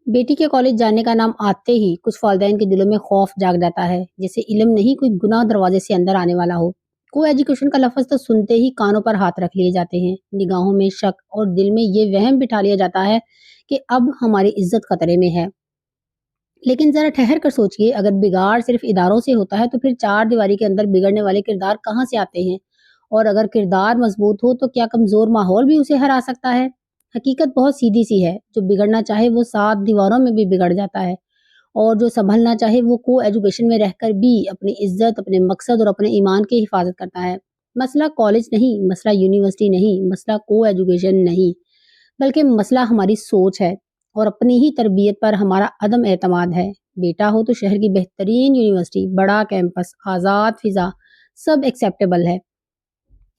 बेटी के कॉलेज जाने का नाम आते ही कुछ वालिदैन के दिलों में खौफ जाग जाता है, जैसे इल्म नहीं कोई गुनाह दरवाजे से अंदर आने वाला हो। को एजुकेशन का लफ्ज तो सुनते ही कानों पर हाथ रख लिए जाते हैं, निगाहों में शक और दिल में ये वहम बिठा लिया जाता है कि अब हमारी इज्जत खतरे में है। लेकिन जरा ठहर कर सोचिए, अगर बिगाड़ सिर्फ इदारों से होता है तो फिर चार दीवारी के अंदर बिगड़ने वाले किरदार कहाँ से आते हैं? और अगर किरदार मजबूत हो तो क्या कमजोर माहौल भी उसे हरा सकता है? हकीकत बहुत सीधी सी है, जो बिगड़ना चाहे वो सात दीवारों में भी बिगड़ जाता है, और जो संभलना चाहे वो को एजुकेशन में रहकर भी अपनी इज्जत, अपने मकसद और अपने ईमान की हिफाजत करता है। मसला कॉलेज नहीं, मसला यूनिवर्सिटी नहीं, मसला को एजुकेशन नहीं, बल्कि मसला हमारी सोच है और अपनी ही तरबियत पर हमारा अदम एतमाद है। बेटा हो तो शहर की बेहतरीन यूनिवर्सिटी, बड़ा कैंपस, आज़ाद फिजा, सब एक्सेप्टेबल है।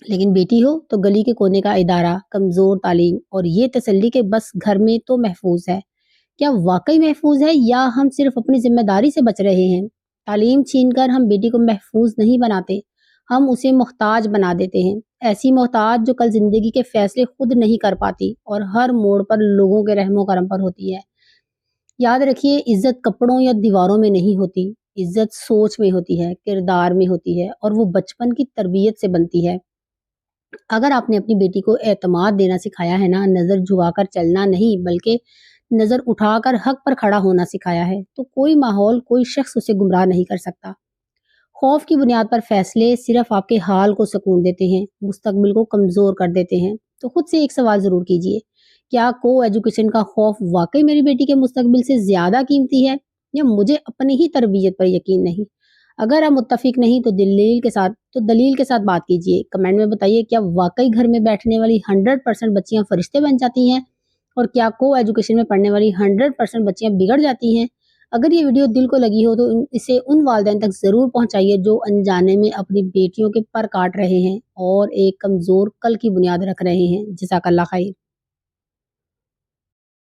लेकिन बेटी हो तो गली के कोने का इदारा, कमज़ोर तालीम और ये तसल्ली के बस घर में तो महफूज है। क्या वाकई महफूज है या हम सिर्फ अपनी जिम्मेदारी से बच रहे हैं? तालीम छीनकर हम बेटी को महफूज नहीं बनाते, हम उसे मोहताज बना देते हैं। ऐसी मोहताज जो कल जिंदगी के फैसले खुद नहीं कर पाती और हर मोड़ पर लोगों के रहमो करम पर होती है। याद रखिए, इज्जत कपड़ों या दीवारों में नहीं होती, इज्जत सोच में होती है, किरदार में होती है, और वो बचपन की तरबियत से बनती है। अगर आपने अपनी बेटी को एतमाद देना सिखाया है ना, नजर झुकाकर चलना नहीं बल्कि नजर उठाकर हक पर खड़ा होना सिखाया है, तो कोई माहौल, कोई शख्स उसे गुमराह नहीं कर सकता। खौफ की बुनियाद पर फैसले सिर्फ आपके हाल को सुकून देते हैं, मुस्तकबिल को कमजोर कर देते हैं। तो खुद से एक सवाल जरूर कीजिए, क्या को एजुकेशन का खौफ वाकई मेरी बेटी के मुस्तकबिल से ज्यादा कीमती है, या मुझे अपनी ही तरबियत पर यकीन नहीं? अगर आप मुत्तफिक नहीं तो दलील के साथ बात कीजिए। कमेंट में बताइए, क्या वाकई घर में बैठने वाली 100% बच्चियां फरिश्ते बन जाती हैं, और क्या को एजुकेशन में पढ़ने वाली 100% बच्चियां बिगड़ जाती हैं? अगर ये वीडियो दिल को लगी हो तो इसे उन वालिदैन तक ज़रूर पहुंचाइए जो अनजाने में अपनी बेटियों के पर काट रहे हैं और एक कमज़ोर कल की बुनियाद रख रहे हैं। जज़ाकल्लाह खैर।